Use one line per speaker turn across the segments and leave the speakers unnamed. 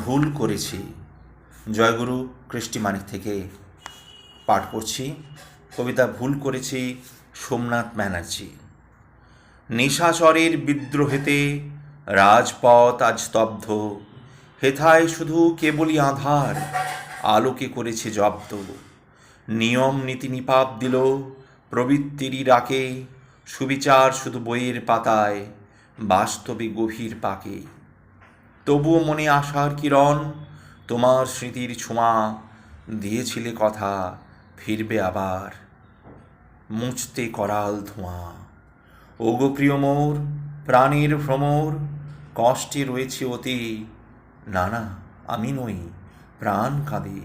ভুল করেছি। জয়গুরু কৃষ্টি মানিক থেকে পাঠ করছি কবিতা ভুল করেছি সোমনাথ ব্যানার্জি। নিশাচরের বিদ্রোহেতে রাজপথ আজ স্তব্ধ, হেথায় শুধু কেবলই আধার, আলোকে করেছে জব্দ। নিয়ম নীতি নিপাপ দিল প্রবৃত্তিরই ডাকে, সুবিচার শুধু বইয়ের পাতায়, বাস্তবে গভীর পাকে। তবুও মনে আশার কিরণ, তোমার স্মৃতির ছোঁয়া, দিয়েছিলে কথা ফিরবে আবার, মুছতে করাল ধোঁয়া। ওগো প্রিয় মোর, প্রাণের ভ্রমর, কষ্টে রয়েছে অতি, না না আমি নই, প্রাণ কাঁদে,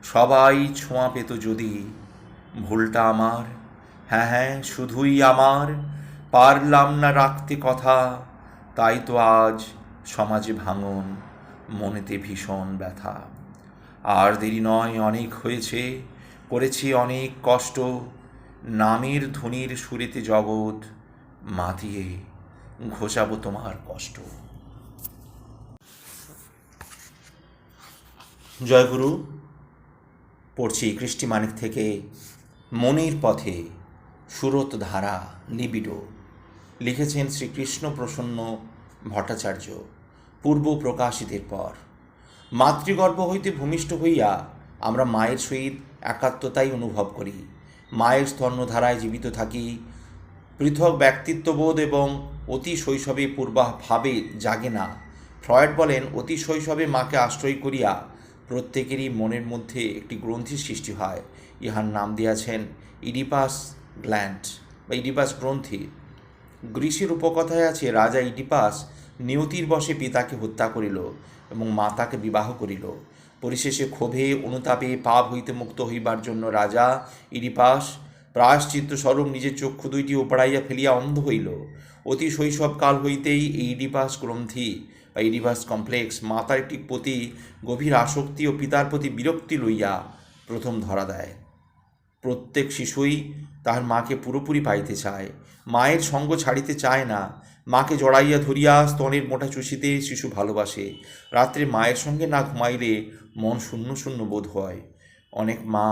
সবাই ছোঁয়া পেত যদি। ভুলটা আমার, হ্যাঁ হ্যাঁ শুধুই আমার, পারলাম না রাখতে কথা, তাই তো আজ সমাজে ভাঙন, মনেতে ভীষণ ব্যথা। আর দেরি নয়, অনেক হয়েছে, করেছি অনেক কষ্ট, নামের ধ্বনির সুরেতে জগৎ মাতিয়ে ঘোচাবো তোমার কষ্ট। জয়গুরু পড়ছি কৃষ্টি মানিক থেকে মনের পথে সুরত ধারা লিবিডো। লিখেছেন শ্রীকৃষ্ণ প্রসন্ন ভট্টাচার্য পূর্ব প্রকাশিতের পর। মাতৃগর্ভ হইতে ভূমিষ্ঠ হইয়া আমরা মায়ের সহিত একাত্মতাই অনুভব করি, মায়ের স্তন্যধারায় জীবিত থাকি। পৃথক ব্যক্তিত্ববোধ এবং অতি শৈশবে পূর্বাভাবে জাগে না। ফ্রয়েড বলেন, অতি শৈশবে মাকে আশ্রয় করিয়া প্রত্যেকেরই মনের মধ্যে একটি গ্রন্থির সৃষ্টি হয়। ইহার নাম দিয়াছেন ইডিপাস গ্ল্যান্ড বা ইডিপাস গ্রন্থি। গ্রীসের উপকথায় আছে, রাজা ইডিপাস নিয়তির বশে পিতাকে হত্যা করিল এবং মাতাকে বিবাহ করিল। পরিশেষে ক্ষোভে অনুতাপে পাপ হইতে মুক্ত হইবার জন্য রাজা ইডিপাস প্রায়শ্চিত্ত স্বরূপ নিজের চক্ষু দুইটি ওপড়াইয়া ফেলিয়া অন্ধ হইল। অতি শৈশবকাল হইতেই এই ইডিপাস গ্রন্থি বা ইডিপাস কমপ্লেক্স মাতার একটি প্রতি গভীর আসক্তি ও পিতার প্রতি বিরক্তি লইয়া প্রথম ধরা দেয়। প্রত্যেক শিশুই তাহার মাকে পুরোপুরি পাইতে চায়, মায়ের সঙ্গ ছাড়িতে চায় না। মাকে জড়াইয়া ধরিয়া স্তনের মোটা চুষিতে শিশু ভালোবাসে। রাত্রে মায়ের সঙ্গে না ঘুমাইলে মন শূন্য শূন্য বোধ হয়। অনেক মা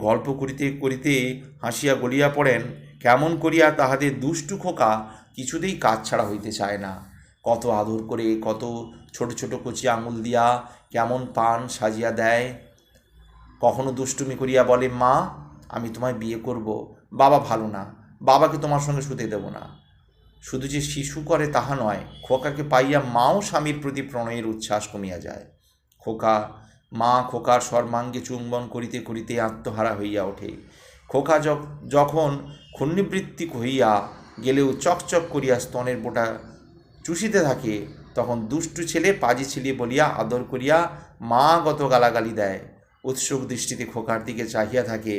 গল্প করিতে করিতে হাসিয়া গলিয়া পড়েন, কেমন করিয়া তাহাদের দুষ্টু খোকা কিছুতেই কাজ ছাড়া হইতে চায় না। কত আদর করে, কত ছোট ছোট কচি আঙুল দিয়া কেমন পান সাজিয়া দেয়। কখনো দুষ্টুমি করিয়া বলে, মা আমি তোমায় বিয়ে করব, বাবা ভালো না, বাবাকে তোমার সঙ্গে শুতে দেব না। শুধু যে শিশু করে তাহা নয়, খোকাকে পাইয়া মাও স্বামীর প্রতি প্রণয়ের উচ্ছ্বাস কমিয়া যায়। খোকার সর্বাঙ্গে চুম্বন করিতে করিতে আত্মহারা হইয়া ওঠে। খোকা যখন ক্ষুণ্ণবৃত্তি হইয়া গেলেও চকচক করিয়া স্তনের বোটা চুষিতে থাকে, তখন দুষ্টু ছেলে পাজি ছেলে বলিয়া আদর করিয়া মা গত গালাগালি দেয়। উৎসুক দৃষ্টিতে খোকার দিকে চাহিয়া থাকে।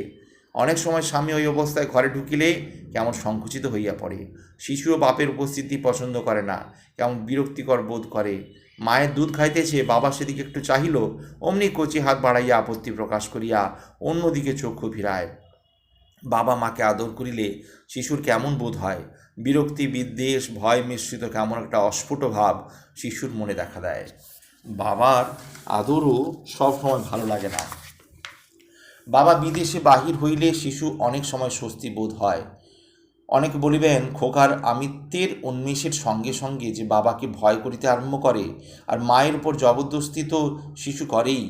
অনেক সময় স্বামী ওই অবস্থায় ঘরে ঢুকিলে কেমন সংকুচিত হইয়া পড়ে। শিশুও বাপের উপস্থিতি পছন্দ করে না, কেমন বিরক্তিকর বোধ করে। মায়ের দুধ খাইতেছে, বাবা সেদিকে একটু চাহিল, অমনি কচি হাত বাড়াইয়া আপত্তি প্রকাশ করিয়া অন্যদিকে চক্ষু ফিরায়। বাবা মাকে আদর করিলে শিশুর কেমন বোধ হয়? বিরক্তি, বিদ্বেষ, ভয় মিশ্রিত কেমন একটা অস্ফুট ভাব শিশুর মনে দেখা দেয়। বাবার আদরও সবসময় ভালো লাগে না। বাবা বিদেশে বাহির হইলে শিশু অনেক সময় স্বস্তি বোধ হয়। অনেকে বলিবেন, খোকার আমিত্বের উন্মেষের সঙ্গে সঙ্গে যে বাবাকে ভয় করিতে আরম্ভ করে, আর মায়ের উপর জবরদস্তি তো শিশু করেই।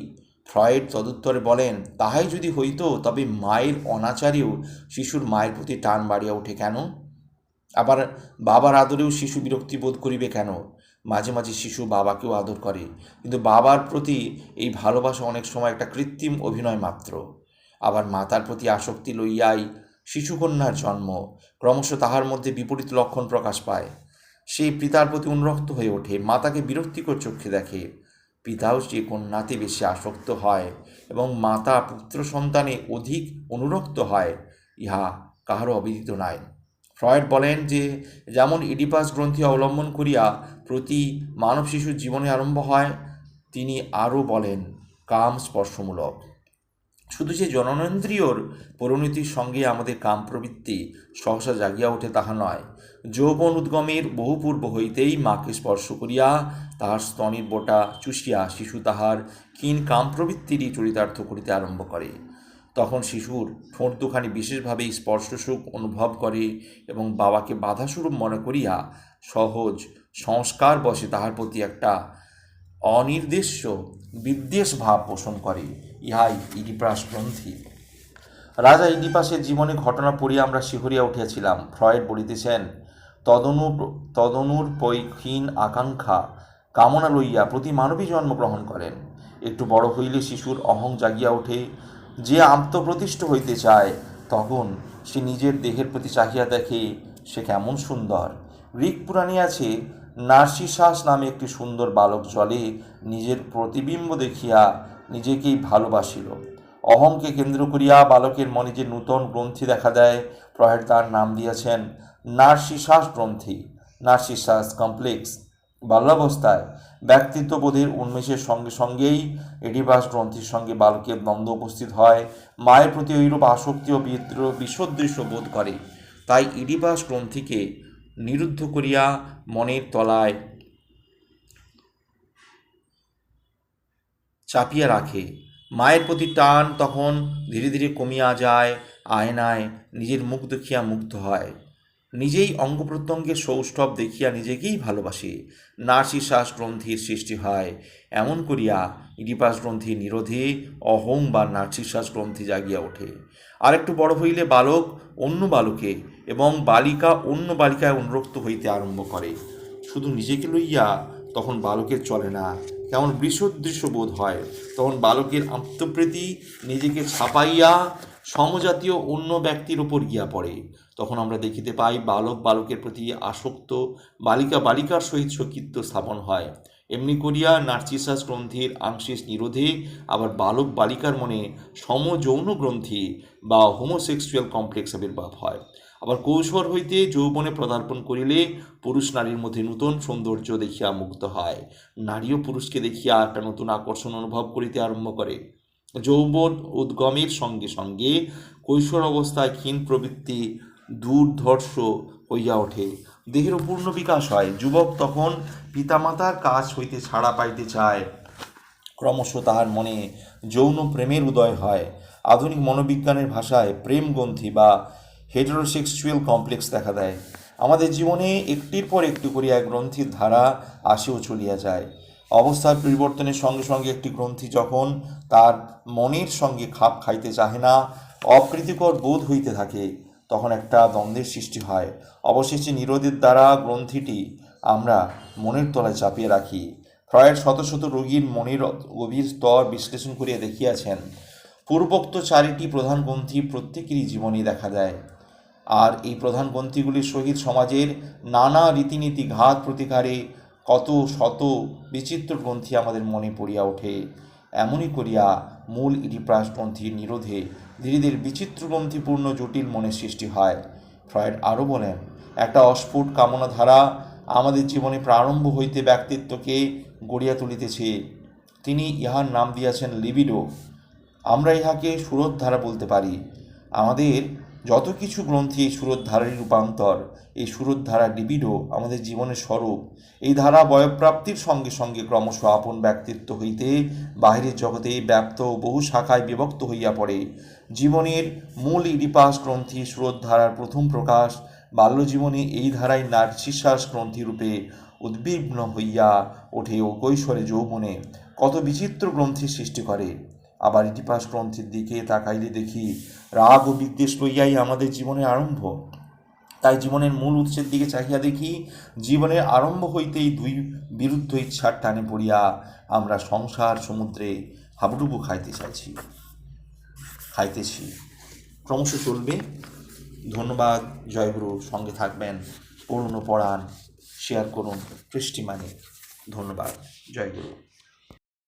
ফ্রয়েড তদুত্তরে বলেন, তাহাই যদি হইত তবে মায়ের অনাচারেও শিশুর মায়ের প্রতি টান বাড়িয়া ওঠে কেন? আবার বাবার আদরেও শিশু বিরক্তি বোধ করিবে কেন? মাঝে মাঝে শিশু বাবাকেও আদর করে, কিন্তু বাবার প্রতি এই ভালোবাসা অনেক সময় একটা কৃত্রিম অভিনয় মাত্র। আবার মাতার প্রতি আসক্তি লইয়াই শিশুকন্যার জন্ম। ক্রমশ তাহার মধ্যে বিপরীত লক্ষণ প্রকাশ পায়। সে পিতার প্রতি অনুরক্ত হয়ে ওঠে, মাতাকে বিরক্তিকর চক্ষে দেখে। পিতাও সে কন্যাতে বেশি আসক্ত হয় এবং মাতা পুত্র সন্তানে অধিক অনুরক্ত হয়, ইহা কাহারও অবিদিত নাই। ফ্রয়েড বলেন যে, যেমন ইডিপাস গ্রন্থি অবলম্বন করিয়া প্রতি মানব শিশুর জীবনে আরম্ভ হয়, তিনি আরও বলেন কাম স্পর্শমূলক। শুধু যে জননেন্দ্রিয়র পরিণতির সঙ্গে আমাদের কাম প্রবৃত্তি সহসা জাগিয়া ওঠে তাহা নয়, যৌবন উদ্গমের বহু পূর্ব হইতেই মাকে স্পর্শ করিয়া তাহার স্তনের বোটা চুষিয়া শিশু তাহার ক্ষীণ কাম প্রবৃত্তিরই চরিতার্থ করিতে আরম্ভ করে। তখন শিশুর ঠোঁট দুখানি বিশেষভাবে স্পর্শসুখ অনুভব করে এবং বাবাকে বাধাস্বরূপ মনে করিয়া সহজ সংস্কার বশে তাহার প্রতি একটা অনির্দেশ্য বিদ্বেষ ভাব পোষণ করে। ইহাই ইডিপাস গ্রন্থি। রাজা ইডিপাসের জীবনে ঘটনা পড়িয়া আমরা শিহরিয়া উঠিয়াছিলাম। ফ্রয়েড বলিতেছেন, তদনুর পৈক্ষীণ আকাঙ্ক্ষা কামনা লইয়া প্রতি মানবী জন্মগ্রহণ করেন। একটু বড় হইলে শিশুর অহং জাগিয়া ওঠে। যে আত্মপ্রতিষ্ঠ হইতে চায় তখন সে নিজের দেহের প্রতি চাহিয়া দেখে সে কেমন সুন্দর। গ্রিক পুরাণে আছে, নার্সিসাস নামে একটি সুন্দর বালক জলে নিজের প্রতিবিম্ব দেখিয়া নিজেকেই ভালোবাসিল। অহংকে কেন্দ্র করিয়া বালকের মনে যে নূতন গ্রন্থি দেখা দেয়, ফ্রয়েড তার নাম দিয়েছেন নার্সিসাস গ্রন্থি, নার্সিসাস কমপ্লেক্স। বাল্যাবস্থায় ব্যক্তিত্ববোধের উন্মেষের সঙ্গে সঙ্গেই এডিপাস গ্রন্থির সঙ্গে বালকের দ্বন্দ্ব উপস্থিত হয়। মায়ের প্রতি ঐরূপ আসক্তি ও বিসদৃশ্য বোধ করে। তাই ইডিপাস গ্রন্থিকে নিরুদ্ধ করিয়া মনের তলায় চাপিয়া রাখে। মায়ের প্রতি টান তখন ধীরে ধীরে কমিয়া যায়। আয়নায় নিজের মুখ দেখিয়া মুগ্ধ হয়, নিজেই অঙ্গ প্রত্যঙ্গের সৌষ্ঠব দেখিয়া নিজেকেই ভালোবাসে। নার্সিসাস গ্রন্থির সৃষ্টি হয়। এমন করিয়া ইডিপাস গ্রন্থির নিরোধে অহং বা নার্সিসাস গ্রন্থি জাগিয়া ওঠে। আর একটু বড় হইলে বালক অন্য বালকে এবং বালিকা অন্য বালিকায় অনুরক্ত হইতে আরম্ভ করে। শুধু নিজেকে লইয়া তখন বালকের চলে না, কেমন বিসদৃশ্য বোধ হয়। তখন বালকের আত্মপ্রীতি নিজেকে ছাপাইয়া সমজাতীয় অন্য ব্যক্তির ওপর গিয়া পড়ে। তখন আমরা দেখিতে পাই বালক বালকের প্রতি আসক্ত, বালিকা বালিকার সহিত সখিত্ব স্থাপন হয়। এমনি করিয়া নার্সিসাস গ্রন্থির আংশিক নিরোধে আবার বালক বালিকার মনে সমযৌন গ্রন্থি বা হোমোসেক্সুয়াল কমপ্লেক্স আবির্ভাব হয়। আবার কৈশোর হইতে যৌবনে পদার্পণ করিলে পুরুষ নারীর মধ্যে নূতন সৌন্দর্য দেখিয়া মুগ্ধ হয়। নারীও পুরুষকে দেখিয়া একটা নতুন আকর্ষণ অনুভব করিতে আরম্ভ করে। যৌবন উদ্গমের সঙ্গে সঙ্গে কৈশোর অবস্থায় ক্ষীণ প্রবৃত্তি দুর্ধর্ষ হইয়া ওঠে, দেহেরও পূর্ণ বিকাশ হয়। যুবক তখন পিতামাতার কাছ হইতে ছাড়া পাইতে চায়। ক্রমশ তাহার মনে যৌন প্রেমের উদয় হয়। আধুনিক মনোবিজ্ঞানের ভাষায় প্রেম গ্রন্থি বা হেটেরোসেক্সুয়াল কমপ্লেক্স দেখা দেয়। আমাদের জীবনে একটির পর একটি করিয়া গ্রন্থির ধারা আসেও চলিয়া যায়। অবস্থার পরিবর্তনের সঙ্গে সঙ্গে একটি গ্রন্থি যখন তার মনের সঙ্গে খাপ খাইতে চাহে না, অপ্রীতিকর বোধ হইতে থাকে, তখন একটা দ্বন্দ্বের সৃষ্টি হয়। অবশেষে নিরোধের দ্বারা গ্রন্থিটি আমরা মনের তলায় চাপিয়ে রাখি। ফ্রয়েড শত শত রোগীর মনের গভীর স্তর বিশ্লেষণ করিয়া দেখিয়াছেন, পূর্বোক্ত চারিটি প্রধান গ্রন্থি প্রত্যেকেরই জীবনে দেখা দেয়। আর এই প্রধান গ্রন্থিগুলির সহিত সমাজের নানা রীতিনীতি ঘাত প্রতিকারে কত শত বিচিত্র গ্রন্থি আমাদের মনে পড়িয়া ওঠে। এমনই করিয়া মূল ইডিপাস গ্রন্থির নিরোধে ধীরে ধীরে বিচিত্র গ্রন্থিপূর্ণ জটিল মনের সৃষ্টি হয়। ফ্রয়েড আরও বলেন, একটা অস্ফুট কামনা ধারা আমাদের জীবনে প্রারম্ভ হইতে ব্যক্তিত্বকে গড়িয়া তুলিতেছে। তিনি ইহার নাম দিয়াছেন লিবিডো। আমরা ইহাকে সুরোধধারা বলতে পারি। আমাদের যত কিছু গ্রন্থি এই সুরোধধারারই রূপান্তর। এই সুরোধধারা লিবিডো আমাদের জীবনের স্বরূপ। এই ধারা বয়ঃপ্রাপ্তির সঙ্গে সঙ্গে ক্রমশ আপন ব্যক্তিত্ব হইতে বাহিরের জগতে ব্যাপ্ত বহু শাখায় বিভক্ত হইয়া পড়ে। জীবনের মূল ইডিপাস গ্রন্থি সুরোধধারার প্রথম প্রকাশ বাল্যজীবনে এই ধারায় নার্সিসাস গ্রন্থিরূপে উদ্বিগ্ন হইয়া ওঠে ও কৈশোরে যৌবনে কত বিচিত্র গ্রন্থির সৃষ্টি করে। আবার ইডিপাস গ্রন্থির দিকে তাকাইলে দেখি রাগ ও বিদ্বেষ লইয়াই আমাদের জীবনের আরম্ভ। তাই জীবনের মূল উৎসের দিকে চাহিয়া দেখি, জীবনের আরম্ভ হইতেই দুই বিরুদ্ধ ইচ্ছার টানে পড়িয়া আমরা সংসার সমুদ্রে হাবুডুবু খাইতেছি। ক্রমশ চলবে। ধন্যবাদ। জয়গুরু। সঙ্গে থাকবেন, পড়ুন ও পড়ান, শেয়ার করুন। পৃষ্টিমানিক। ধন্যবাদ। জয়গুরু।